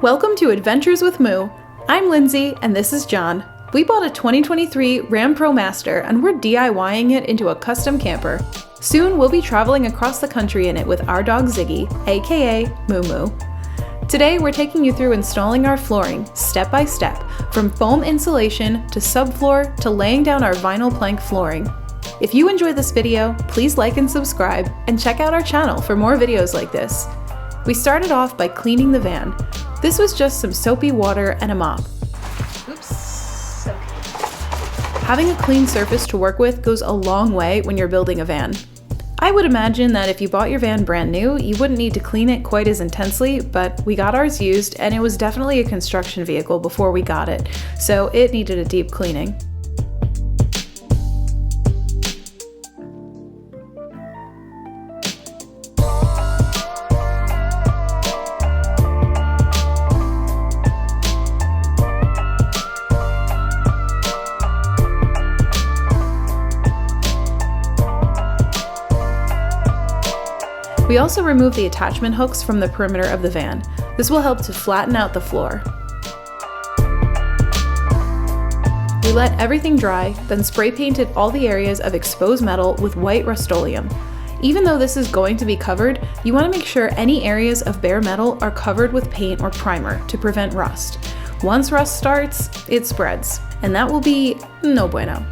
Welcome to Adventures with Moo. I'm Lindsay and this is John. We bought a 2023 RAM ProMaster and we're DIYing it into a custom camper. Soon we'll be traveling across the country in it with our dog Ziggy, aka Moo Moo. Today we're taking you through installing our flooring step by step, from foam insulation to subfloor to laying down our vinyl plank flooring. If you enjoyed this video, please like and subscribe and check out our channel for more videos like this. We started off by cleaning the van. This was just some soapy water and a mop. Oops, okay. Having a clean surface to work with goes a long way when you're building a van. I would imagine that if you bought your van brand new, you wouldn't need to clean it quite as intensely, but we got ours used and it was definitely a construction vehicle before we got it, so it needed a deep cleaning. We also removed the attachment hooks from the perimeter of the van. This will help to flatten out the floor. We let everything dry, then spray painted all the areas of exposed metal with white Rust-Oleum. Even though this is going to be covered, you want to make sure any areas of bare metal are covered with paint or primer to prevent rust. Once rust starts, it spreads, and that will be no bueno.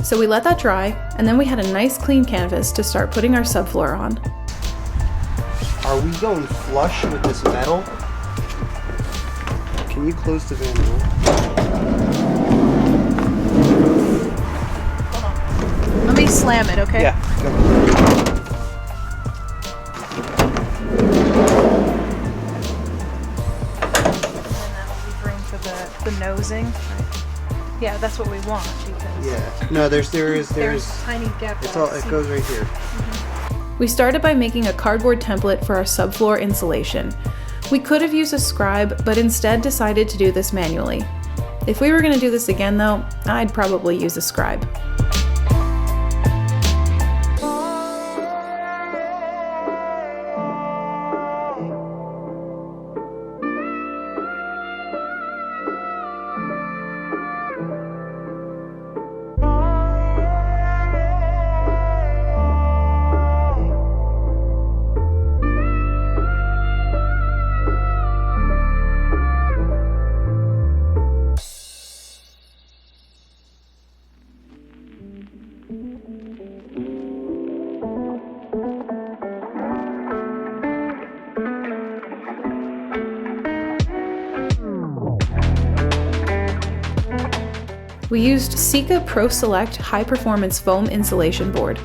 So we let that dry, and then we had a nice clean canvas to start putting our subfloor on. Are we going flush with this metal? Can you close the van door? Hold on. Let me slam it, okay? Yeah. Go. And that will leave room for the nosing. Yeah, that's what we want because no, there's tiny gaps. It's all it goes right here. We started by making a cardboard template for our subfloor insulation. We could have used a scribe, but instead decided to do this manually. If we were going to do this again though, I'd probably use a scribe. We used Sika Pro Select High Performance Foam Insulation Board.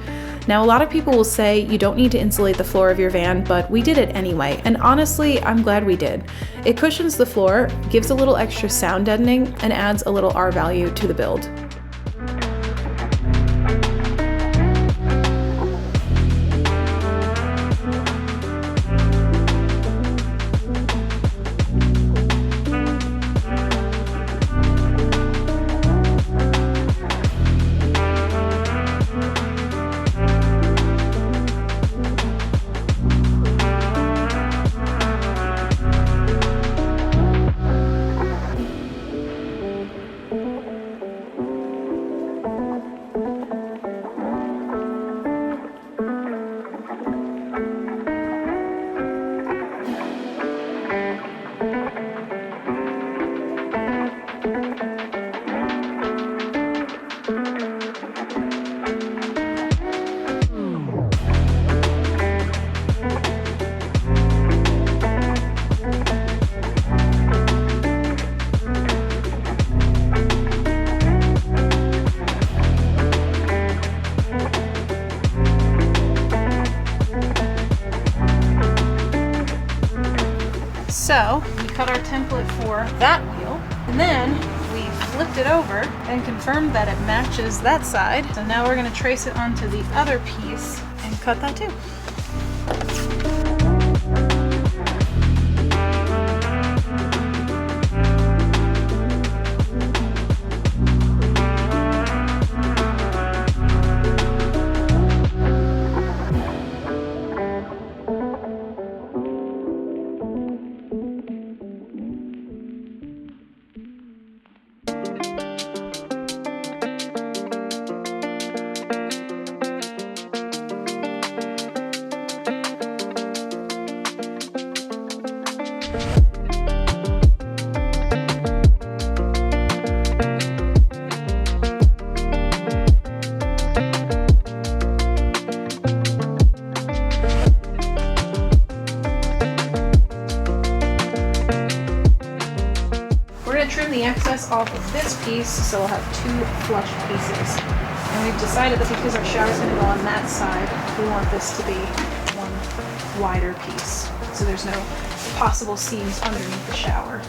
Now a lot of people will say you don't need to insulate the floor of your van, but we did it anyway, and honestly, I'm glad we did. It cushions the floor, gives a little extra sound deadening, and adds a little R value to the build. So we cut our template for that wheel, and then we flipped it over and confirmed that it matches that side. So now we're going to trace it onto the other piece and cut that too. Trim the excess off of this piece so we'll have two flush pieces. And we've decided that because our shower's going to go on that side, we want this to be one wider piece. So there's no possible seams underneath the shower.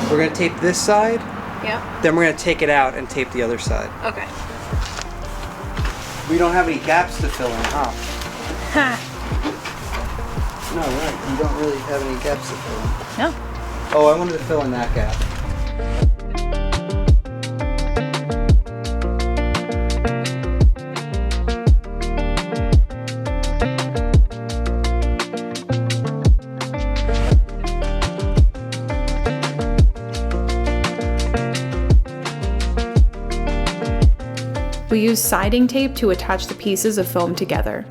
We're going to tape this side, Yeah. then we're going to take it out and tape the other side. Okay. We don't have any gaps to fill in, huh? Ha. No, right. You don't really have any gaps to fill in. No. Oh, I wanted to fill in that gap. We use siding tape to attach the pieces of foam together.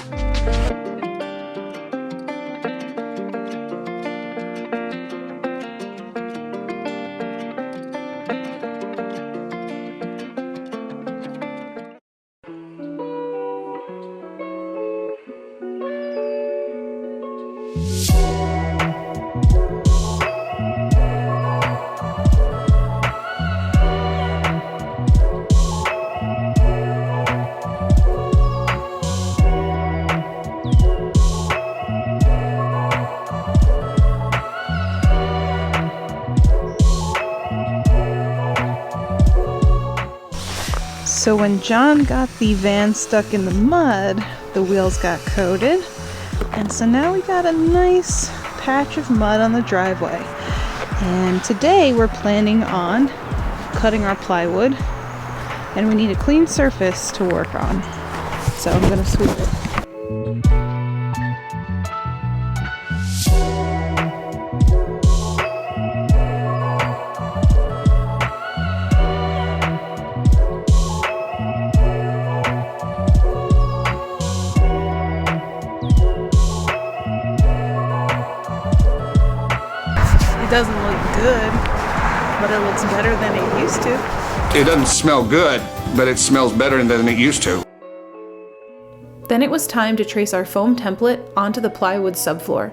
So when John got the van stuck in the mud, the wheels got coated, and so now we got a nice patch of mud on the driveway. And today we're planning on cutting our plywood, and we need a clean surface to work on. So I'm gonna sweep it. It doesn't look good, but it looks better than it used to. It doesn't smell good, but it smells better than it used to. Then it was time to trace our foam template onto the plywood subfloor.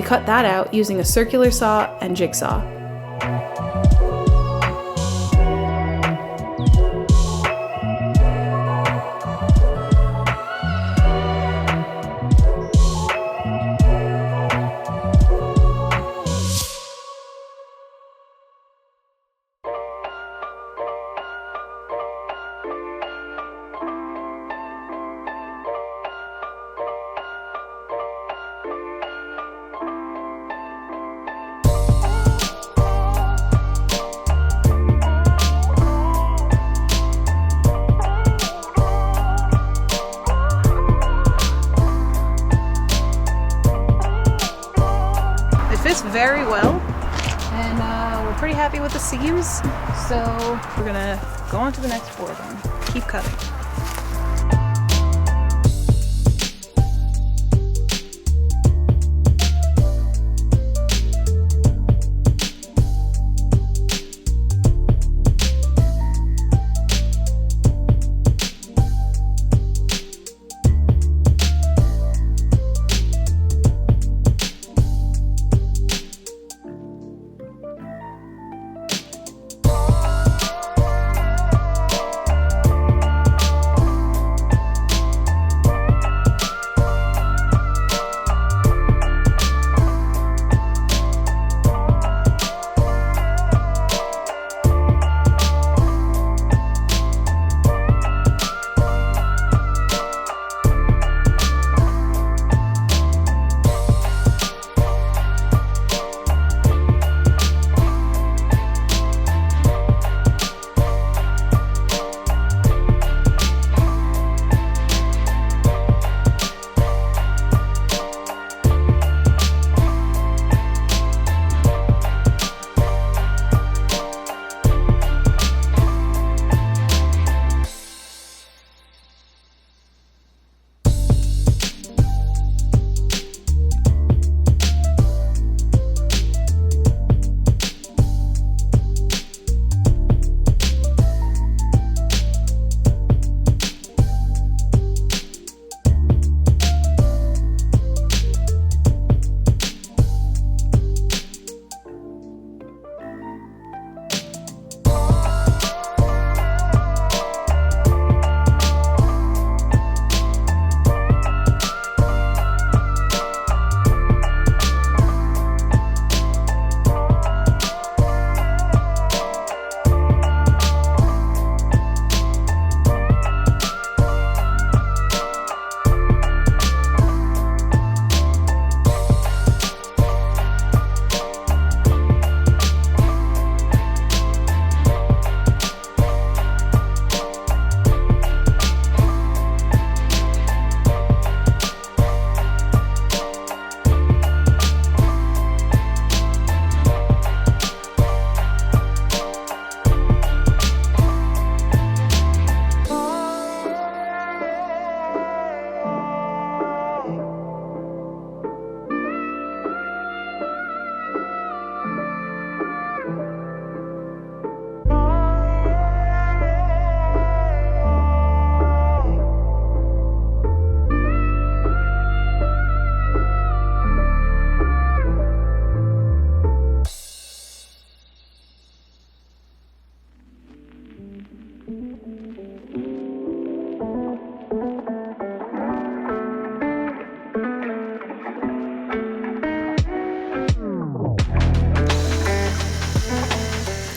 cut that out using a circular saw and jigsaw. Fits very well, and we're pretty happy with the seams, so we're gonna go on to the next board and keep cutting.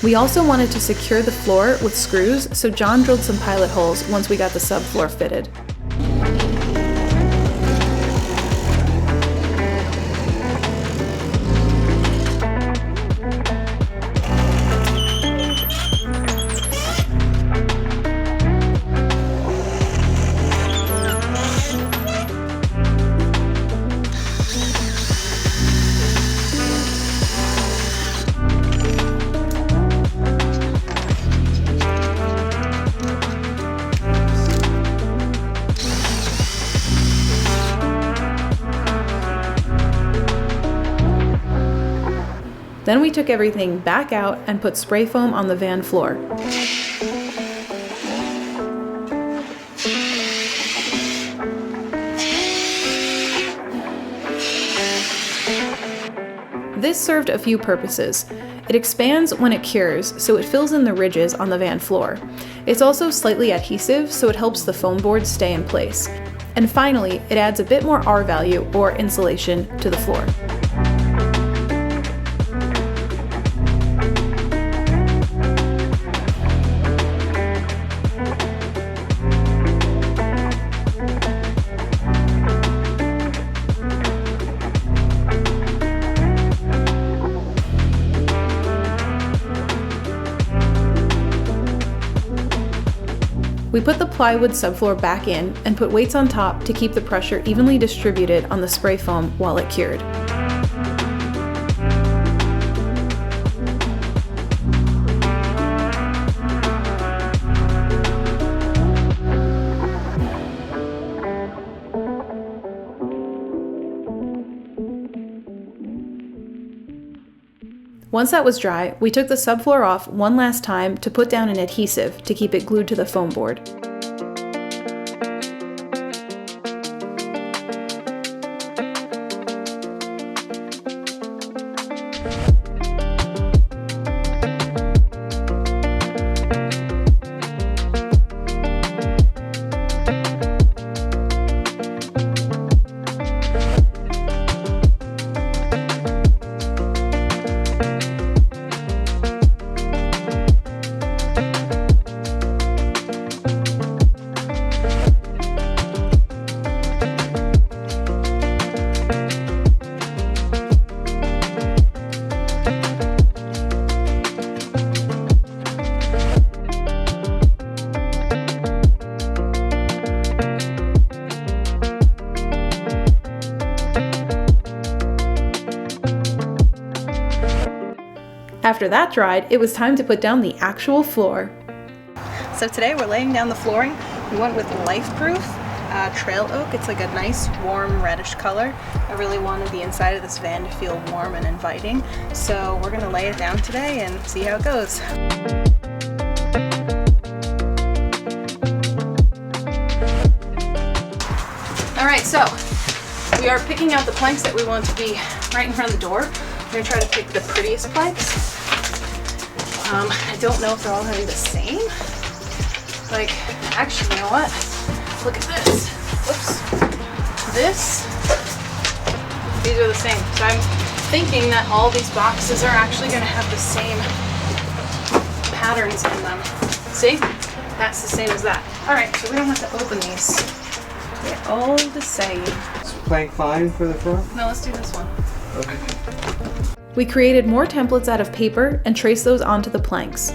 We also wanted to secure the floor with screws, so John drilled some pilot holes once we got the subfloor fitted. Then we took everything back out and put spray foam on the van floor. this served a few purposes. It expands when it cures, so it fills in the ridges on the van floor. It's also slightly adhesive, so it helps the foam board stay in place. And finally, it adds a bit more R value, or insulation, to the floor. We put the plywood subfloor back in and put weights on top to keep the pressure evenly distributed on the spray foam while it cured. Once that was dry, we took the subfloor off one last time to put down an adhesive to keep it glued to the foam board. After that dried, it was time to put down the actual floor. So today we're laying down the flooring. We went with Lifeproof Trail Oak. It's like a nice warm reddish color. I really wanted the inside of this van to feel warm and inviting. So we're gonna lay it down today and see how it goes. All right, so we are picking out the planks that we want to be right in front of the door. I'm gonna try to pick the prettiest planks. I don't know if they're all gonna be the same. Like, actually, you know what? Look at this. Whoops. These are the same. So I'm thinking that all these boxes are actually gonna have the same patterns in them. See? That's the same as that. All right, so we don't have to open these. They're all the same. Is plank fine for the front? No, let's do this one. Okay. We created more templates out of paper and traced those onto the planks.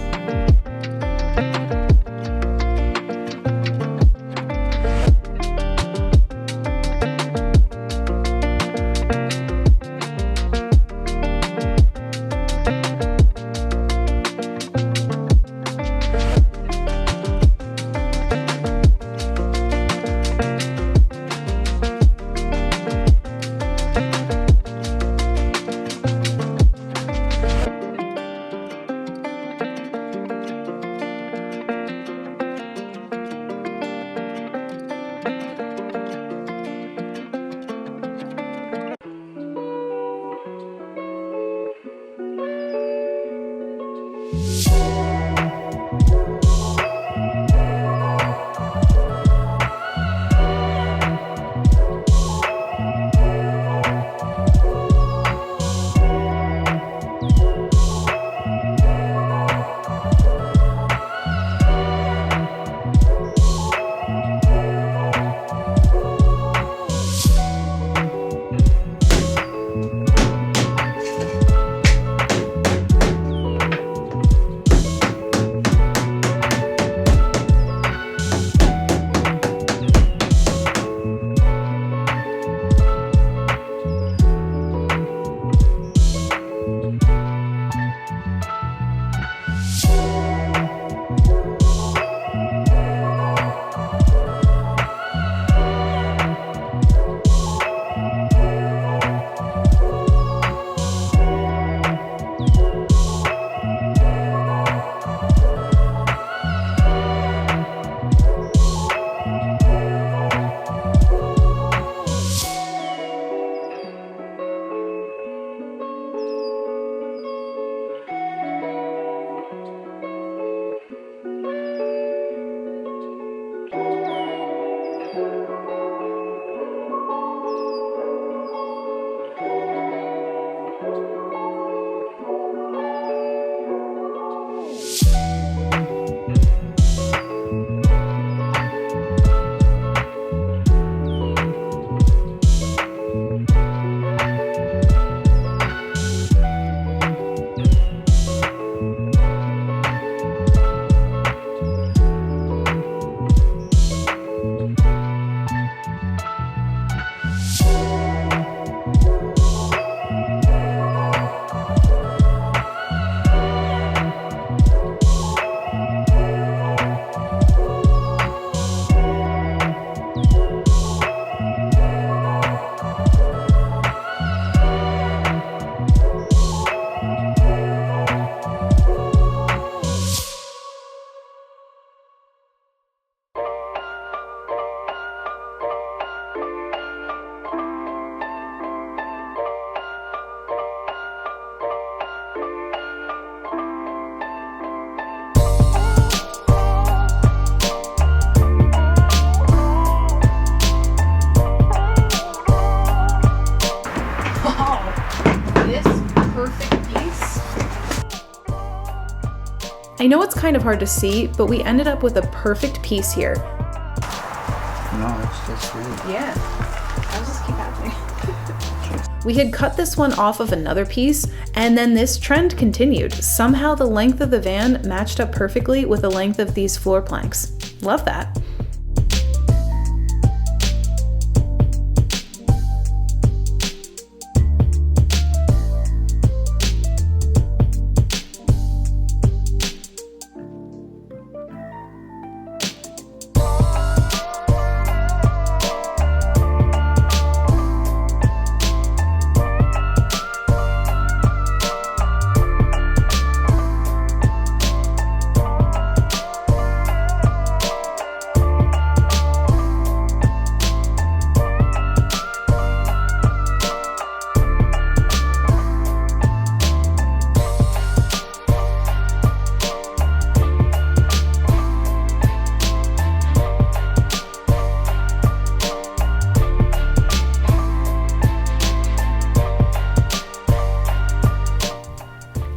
I know it's kind of hard to see, but we ended up with a perfect piece here. No, it's just good. Yeah. How's this keep happening? We had cut this one off of another piece, and then this trend continued. Somehow the length of the van matched up perfectly with the length of these floor planks. Love that.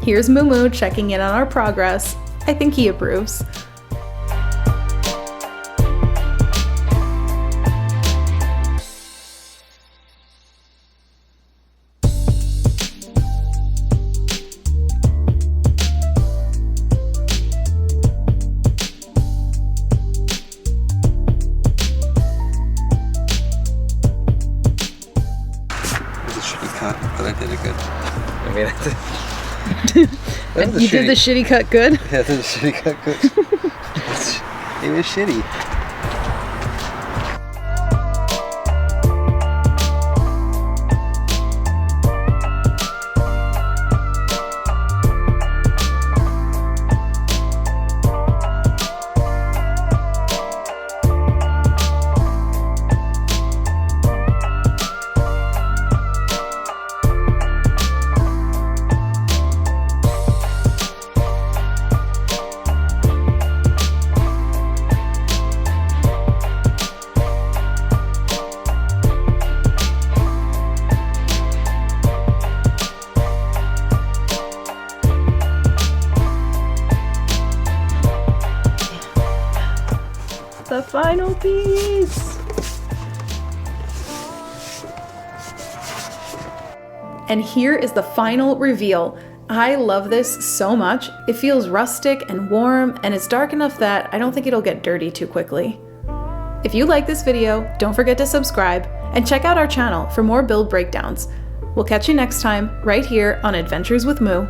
Here's Moo checking in on our progress. I think he approves. It was a shitty cut, but I did it good. I mean, You did the shitty cut good? Yeah, I did the shitty cut good. It was shitty. The final piece! And here is the final reveal. I love this so much. It feels rustic and warm, and it's dark enough that I don't think it'll get dirty too quickly. If you like this video, don't forget to subscribe and check out our channel for more build breakdowns. We'll catch you next time, right here on Adventures with Moo.